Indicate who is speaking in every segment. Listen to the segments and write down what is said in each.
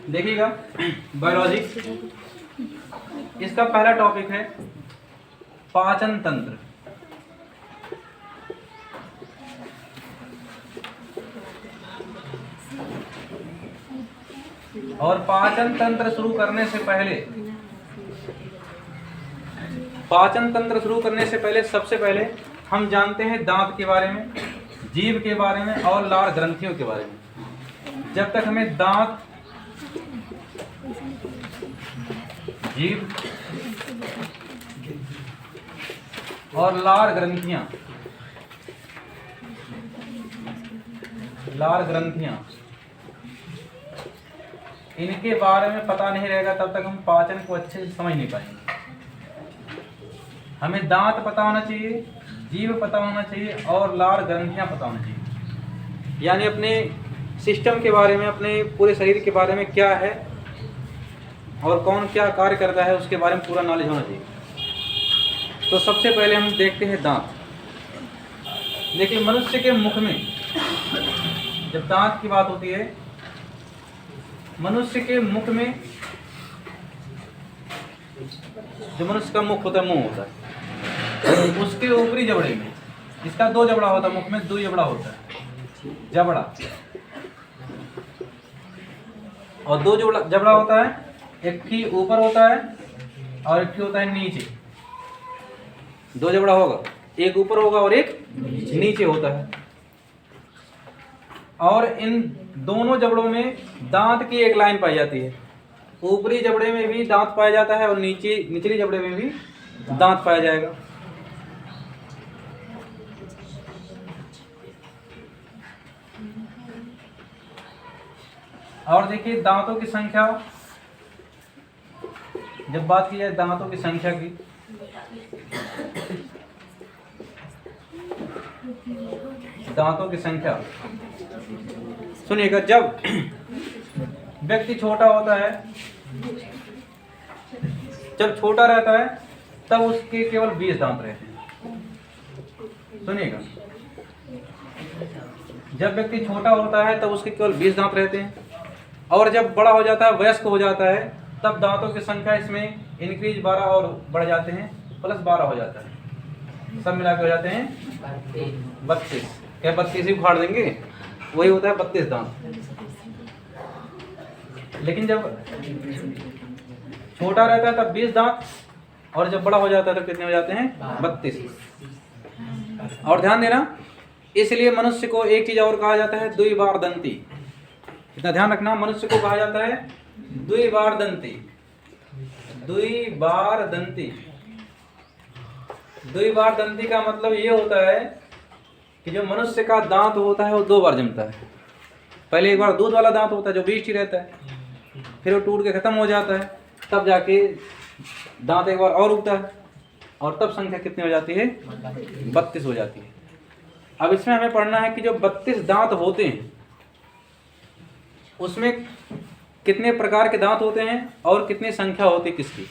Speaker 1: देखिएगा बायोलॉजी, इसका पहला टॉपिक है पाचन तंत्र। और पाचन तंत्र शुरू करने से पहले सबसे पहले हम जानते हैं दांत के बारे में, जीभ के बारे में और लार ग्रंथियों के बारे में। जब तक हमें दांत, जीभ और लार ग्रंथियां इनके बारे में पता नहीं रहेगा, तब तक हम पाचन को अच्छे से समझ नहीं पाएंगे। हमें दांत पता होना चाहिए, जीभ पता होना चाहिए और लार ग्रंथियां पता होना चाहिए। यानी अपने सिस्टम के बारे में, अपने पूरे शरीर के बारे में क्या है और कौन क्या कार्य करता है, उसके बारे में पूरा नॉलेज होना चाहिए। तो सबसे पहले हम देखते हैं दांत। देखिए मनुष्य के मुख में जब दांत की बात होती है, मनुष्य के मुख में, जो मनुष्य का मुख होता है, मुंह होता है, उसके ऊपरी जबड़े में, इसका दो जबड़ा होता है, मुख में दो जबड़ा होता है, जबड़ा, और दो जबड़ा होता है, एक ही ऊपर होता है और एक ही होता है नीचे। दो जबड़ा होगा, एक ऊपर होगा और एक नीचे होता है। और इन दोनों जबड़ों में दांत की एक लाइन पाई जाती है। ऊपरी जबड़े में भी दांत पाया जाता है और निचली जबड़े में भी दांत पाया जाएगा। और देखिए दांतों की संख्या, जब बात की जाए दांतों की संख्या की, दांतों की संख्या सुनिएगा। जब व्यक्ति छोटा होता है, जब छोटा रहता है तब उसके केवल 20 दांत रहते हैं। सुनिएगा, जब व्यक्ति छोटा होता है तब उसके केवल 20 दांत रहते हैं। और जब बड़ा हो जाता है, वयस्क हो जाता है, तब दांतों की संख्या इसमें इंक्रीज 12 और बढ़ जाते हैं, प्लस 12 हो जाता है, सब मिला के हो जाते हैं 32। क्या 32 ही उखाड़ देंगे? वही होता है 32 दांत। लेकिन जब छोटा रहता है तब 20 दांत, और जब बड़ा हो जाता है तब कितने हो जाते हैं? 32। और ध्यान देना, इसलिए मनुष्य को एक चीज और कहा जाता है, द्विबारदंती। इतना ध्यान रखना, मनुष्य को कहा जाता है द्विबारदंती। द्विबारदंती का मतलब ये होता है कि जो मनुष्य का दांत होता है वो 2 बार जमता है। पहले एक बार दूध वाला दांत होता है जो 20 ही रहता है, फिर वो टूट के खत्म हो जाता है, तब जाके दांत एक बार और उगता है, और तब संख्या कितनी हो जाती है? 32 हो जाती है। अब इसमें हमें पढ़ना है कि जो 32 दांत होते हैं उसमें कितने प्रकार के दांत होते हैं और कितनी संख्या होती है किसकी।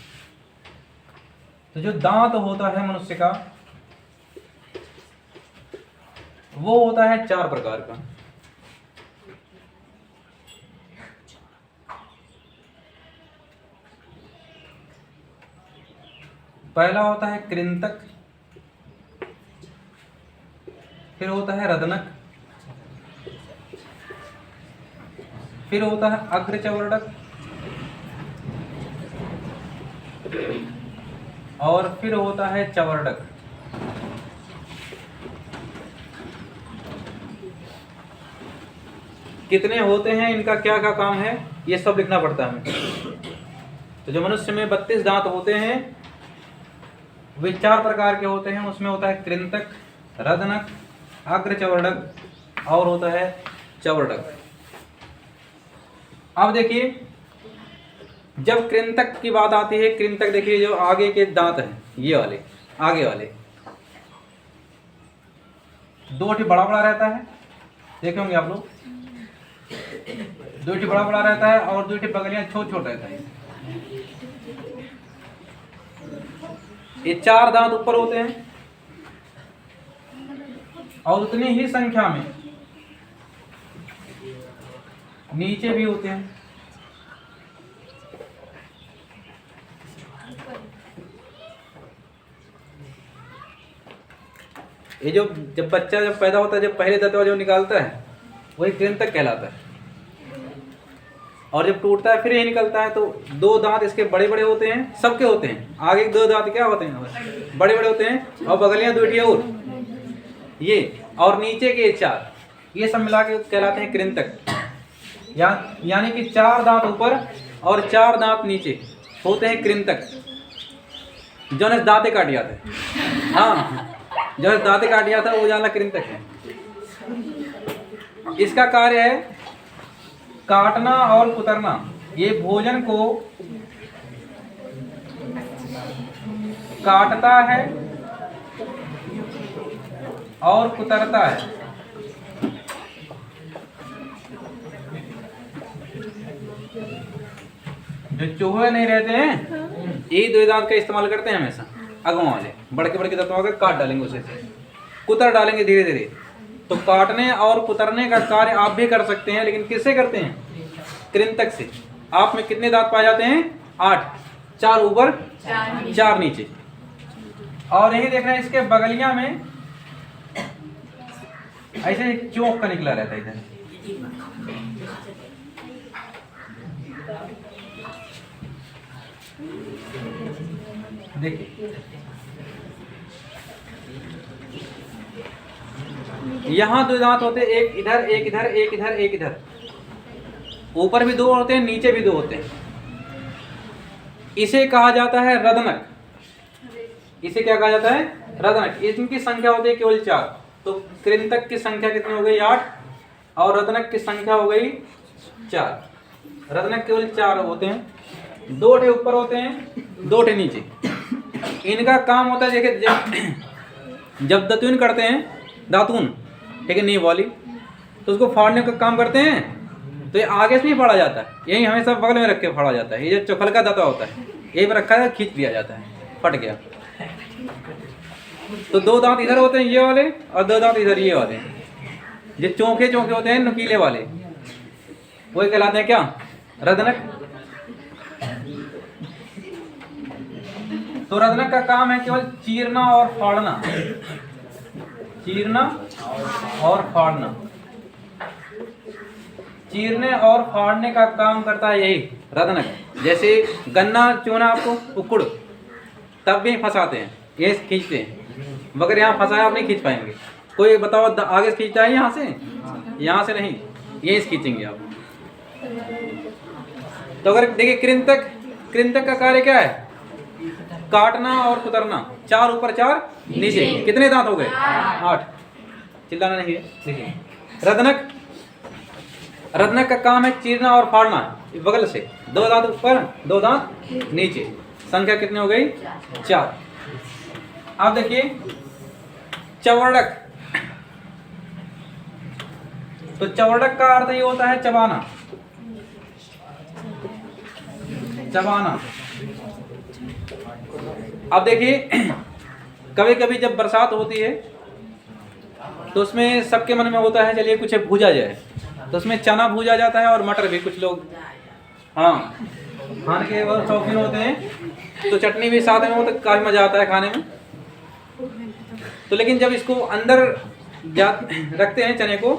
Speaker 1: तो जो दांत होता है मनुष्य का, वो होता है 4 प्रकार का। पहला होता है कृंतक, फिर होता है रदनक, फिर होता है अग्रचवर्णक, और फिर होता है चवर्णक। कितने होते हैं, इनका क्या क्या काम है, ये सब लिखना पड़ता है हमें। तो जो मनुष्य में 32 दांत होते हैं वे 4 प्रकार के होते हैं। उसमें होता है कृंतक, रदनक, अग्रचवर्णक और होता है चवर्णक। अब देखिए, जब कृंतक की बात आती है, कृंतक देखिए जो आगे के दांत हैं, ये वाले आगे वाले 2 बड़ा बड़ा रहता है, देखे होंगे आप लोग, 2 बड़ा बड़ा रहता है और 2 बगलियां छोट छोट रहता है। ये 4 दांत ऊपर होते हैं और उतनी ही संख्या में नीचे भी होते हैं। ये जो जब बच्चा जब पैदा होता है, जब पहले दांतवा जो निकालता है वही कृंतक कहलाता है, और जब टूटता है फिर ये निकलता है। तो दो दांत इसके बड़े बड़े होते हैं, सबके होते हैं, आगे दो दांत क्या होते हैं, बड़े बड़े होते हैं, और बगलियां दूटियां और ये, और नीचे के 4, ये सब मिला के कहलाते हैं कृंतक। यानी कि 4 दांत ऊपर और 4 दांत नीचे होते हैं कृंतक, जो ने दांते काट दिया था। हाँ, जो दांते काट दिया था वो जाना कृंतक है। इसका कार्य है काटना और कुतरना। ये भोजन को काटता है और कुतरता है। जो चूहे नहीं रहते हैं, यही 2 दांत का इस्तेमाल करते हैं हमेशा, अगवा वाले बड़के बड़के दांतों का काट डालेंगे, उसे कुतर डालेंगे धीरे धीरे। तो काटने और कुतरने का कार्य आप भी कर सकते हैं, लेकिन किससे करते हैं, कृंतक से। आप में कितने दांत पाए जाते हैं, 8, 4 ऊपर 4 नीचे। और यही देख रहे हैं इसके बगलियां में ऐसे चोंक का निकला रहता है इधर। देखिए यहाँ 2 दांत होते हैं, एक इधर एक इधर, एक इधर एक इधर, ऊपर भी 2 होते हैं, नीचे भी 2 होते हैं। इसे कहा जाता है रदनक। इसे क्या कहा जाता है, रदनक। इनकी संख्या होती है केवल 4। तो कृंतक की संख्या कितनी हो गई, 8, और रदनक की संख्या हो गई 4। रदनक केवल 4 होते हैं, 2 ठे ऊपर होते हैं, 2 ठे नीचे। इनका काम होता है, देखिए जब दातून करते हैं, दातून ठीक है, नींव वाली, तो उसको फाड़ने का काम करते हैं, तो ये आगे से नहीं फाड़ा जाता है, यही हमेशा बगल में रख के फाड़ा जाता है। ये जो चौखल का दाता होता है, यही पर रखा है, खींच दिया जाता है, फट गया। तो 2 दांत इधर होते हैं ये वाले, और 2 दांत इधर ये वाले। ये चौंके चौंके होते हैं नुकीले वाले, वही कहलाते हैं क्या, रदनक। तो रदनक का काम है केवल चीरना और फाड़ना, चीरना और फाड़ना। चीरने और फाड़ने का काम करता है यही रदनक। जैसे गन्ना चूना आपको उकुड़, तब भी फंसाते हैं, ये खींचते हैं, मगर यहाँ फंसाया आप नहीं खींच पाएंगे। कोई बताओ आगे से खींचता है यहाँ से, यहाँ से नहीं, ये खींचेंगे आप। तो अगर देखिए कृंतक, कृंतक का कार्य क्या है, काटना और कुतरना। 4 ऊपर 4 नीचे, कितने दांत हो गए, 8। चिल्लाना नहीं है। देखिए रदनक, रदनक का काम है चीरना और फाड़ना बगल से। 2 दांत ऊपर 2 दांत नीचे, संख्या कितनी हो गई, 4। अब देखिए चवर्डक। तो चवर्डक का अर्थ ये होता है चबाना, चबाना। अब देखिए कभी कभी जब बरसात होती है तो उसमें सबके मन में होता है चलिए कुछ भूजा जाए, तो उसमें चना भूजा जाता है और मटर भी। कुछ लोग हाँ खाने के बहुत शौकीन होते हैं, तो चटनी भी साथ में हो तो काफी मजा आता है खाने में। तो लेकिन जब इसको अंदर रखते हैं चने को,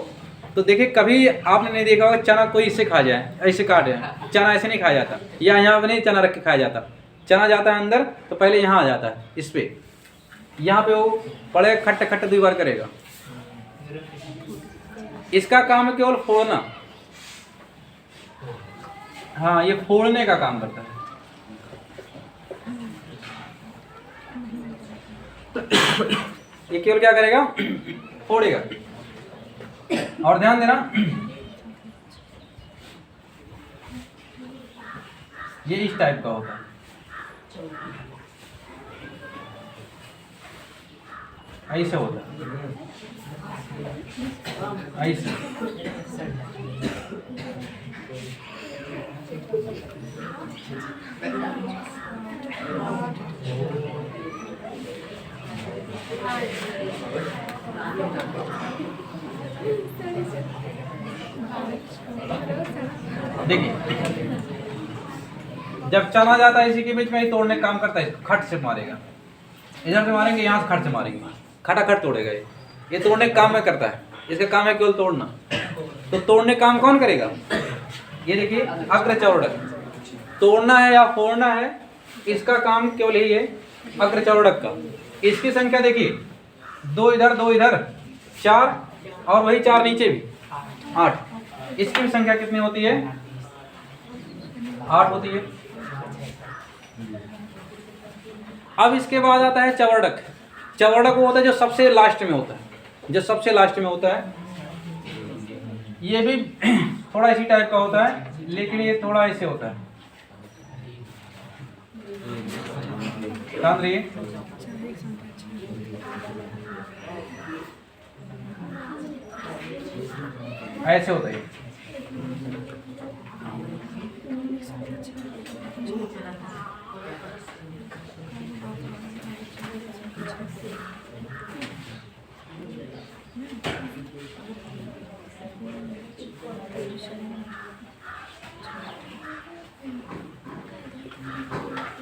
Speaker 1: तो देखिए कभी आपने नहीं देखा होगा चना कोई इससे खा जाए, ऐसे काट जाए। चना ऐसे नहीं खाया जाता, या यहाँ पर नहीं चना रख के खाया जाता। चना जाता है अंदर तो पहले यहाँ आ जाता है, इस पे, यहाँ पे वो पड़े खट्टा खट्टा 2 बार करेगा। इसका काम है केवल फोड़ना। हाँ, ये फोड़ने का काम करता है। ये केवल क्या करेगा, फोड़ेगा। और ध्यान देना, ये इस टाइप का होता है। ऐसे होता है, ऐसे। देखिए जब चना जाता है इसी के बीच में ही तोड़ने का काम करता है। खट से मारेगा, इधर से मारेंगे, यहाँ से खट से मारेंगे, खटाखट तोड़ेगा ये। ये तोड़ने का काम में करता है, इसका काम है केवल तोड़ना। तो तोड़ने का काम कौन करेगा? ये देखिए अग्रचौड़क। तोड़ना है या फोड़ना है, इसका काम केवल यही है अग्रचौड़क का। इसकी संख्या देखिए 2 इधर 2 इधर 4, और वही 4 नीचे भी 8। इसकी भी संख्या कितनी होती है? 8 होती है। अब इसके बाद आता है चवर्डक। चवर्डक वो होता है जो सबसे लास्ट में होता है, जो सबसे लास्ट में होता है। ये भी थोड़ा इसी टाइप का होता है, लेकिन ये थोड़ा ऐसे होता है। ध्यान रहिए, ऐसे होता है।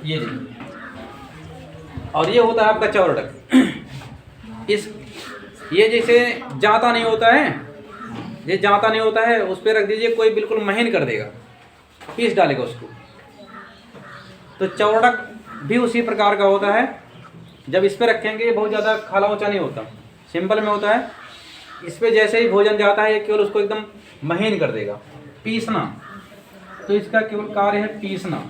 Speaker 1: ये देखिए, और ये होता है आपका चवर्डक। इस ये जैसे जाता नहीं होता है, ये जाता नहीं होता है, उस पर रख दीजिए, कोई बिल्कुल महीन कर देगा, पीस डालेगा उसको। तो चवर्डक भी उसी प्रकार का होता है। जब इस पे रखेंगे बहुत ज़्यादा खाला ऊंचा नहीं होता, सिंपल में होता है। इस पे जैसे ही भोजन जाता है, ये केवल उसको एकदम महीन कर देगा, पीसना। तो इसका केवल कार्य है पीसना,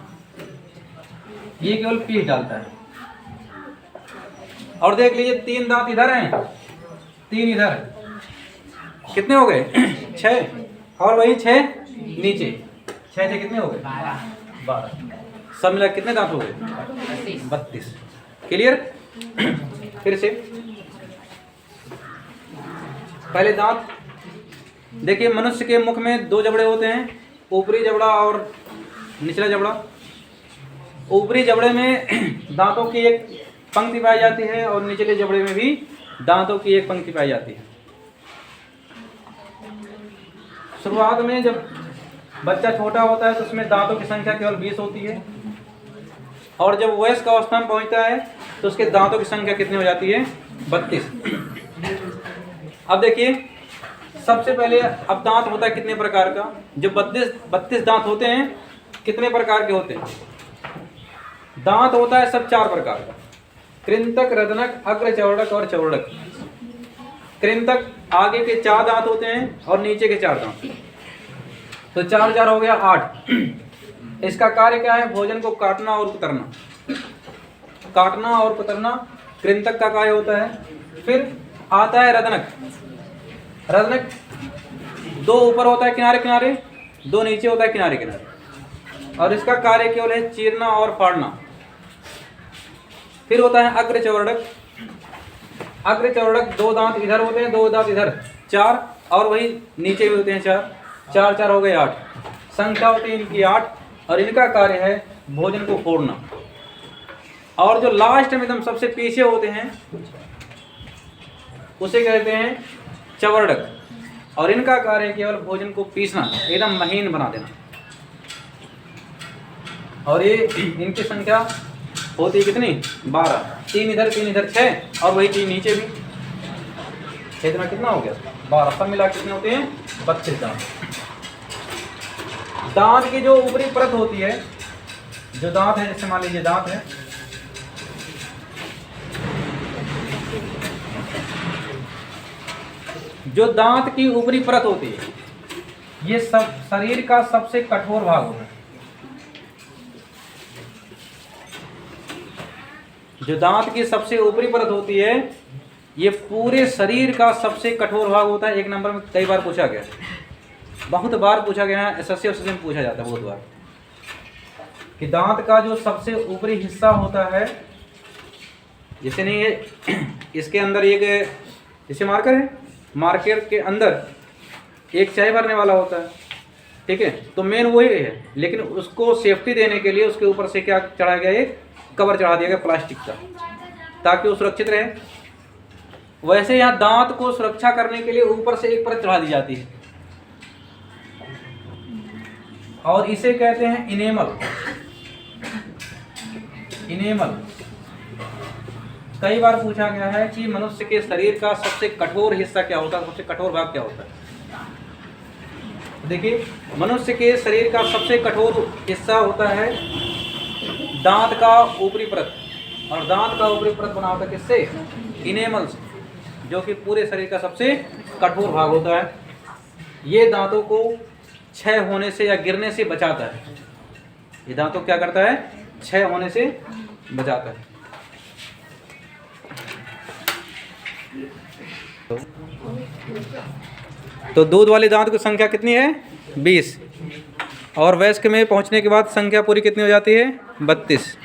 Speaker 1: ये केवल पीस डालता है। और देख लीजिए 3 दांत इधर हैं, 3 इधर, कितने हो गए? 6, और वही 6 नीचे, 6 से कितने हो गए? 12। सब मिला कितने दांत हो गए? 32। क्लियर? फिर से पहले दांत देखिए, मनुष्य के मुख में 2 जबड़े होते हैं, ऊपरी जबड़ा और निचला जबड़ा। ऊपरी जबड़े में दांतों की एक पंक्ति पाई जाती है, और निचले जबड़े में भी दांतों की एक पंक्ति पाई जाती है। शुरुआत में जब बच्चा छोटा होता है तो उसमें दांतों की संख्या केवल 20 होती है, और जब वयस्क अवस्था में पहुंचता है तो उसके दांतों की संख्या कितनी हो जाती है? 32। अब देखिए, सबसे पहले अब दांत होता है कितने प्रकार का? जो 32 दांत होते हैं, कितने प्रकार के होते हैं? दांत होता है सब 4 प्रकार का: कृंतक, रदनक, अग्रचवर्डक और चवर्डक। कृंतक आगे के 4 दांत होते हैं और नीचे के 4 दांत, तो 4 4 हो गया 8। इसका कार्य क्या है? भोजन को काटना और कुतरना। काटना और कुतरना कृंतक का कार्य होता है। फिर आता है रदनक। रदनक 2 ऊपर होता है किनारे किनारे, 2 नीचे होता है किनारे किनारे, और इसका कार्य केवल है चीरना और फाड़ना। फिर होता है अग्रचवर्डक। अग्रचवर्डक 2 दांत इधर होते हैं, 2 दांत इधर, 4, और वही नीचे भी होते हैं 4। 4 4 हो गए 8। संख्या होती है इनकी 8, और इनका कार्य है भोजन को फोड़ना। और जो लास्ट में एकदम सबसे पीछे होते हैं उसे कहते हैं चवर्डक, और इनका कार्य केवल भोजन को पीसना, एकदम महीन बना देना। और ये इनकी संख्या होती है कितनी? 12। 3 इधर 3 इधर 6, और वही 3 नीचे भी। 6 में कितना हो गया? 12। सब मिला कितने होते हैं? 32 दांत। दांत की जो ऊपरी परत होती है, जो दांत है, जैसे मान लीजिए दांत है, जो दांत की ऊपरी परत होती है, ये सब शरीर का सबसे कठोर भाग होता है। जो दांत की सबसे ऊपरी परत होती है, ये पूरे शरीर का सबसे कठोर भाग होता है। 1 नंबर में कई बार पूछा गया, बहुत बार पूछा गया है, एसएससी में पूछा जाता है बहुत बार, कि दांत का जो सबसे ऊपरी हिस्सा होता है, जैसे नहीं है, इसके अंदर एक जैसे मार्कर है, मार्कर के अंदर एक चाय भरने वाला होता है, ठीक है, तो मेन वही है, लेकिन उसको सेफ्टी देने के लिए उसके ऊपर से क्या चढ़ाया गया? एक कवर चढ़ा दिया गया प्लास्टिक का, ताकि वो सुरक्षित रहे। वैसे यहाँ दांत को सुरक्षा करने के लिए ऊपर से एक परत चढ़ा दी जाती है, और इसे कहते हैं इनेमल। इनेमल कई बार पूछा गया है कि मनुष्य के शरीर का सबसे कठोर हिस्सा क्या होता है, सबसे कठोर भाग क्या होता है। देखिए, मनुष्य के शरीर का सबसे कठोर हिस्सा होता है दांत का ऊपरी परत, और दांत का ऊपरी परत बना होता है किससे? इनेमल से, जो कि पूरे शरीर का सबसे कठोर भाग होता है। ये दांतों को क्षय होने से या गिरने से बचाता है। ये दांतों क्या करता है? क्षय होने से बचाता है। तो दूध वाले दांत की संख्या कितनी है? 20, और वयस्क में पहुंचने के बाद संख्या पूरी कितनी हो जाती है? 32।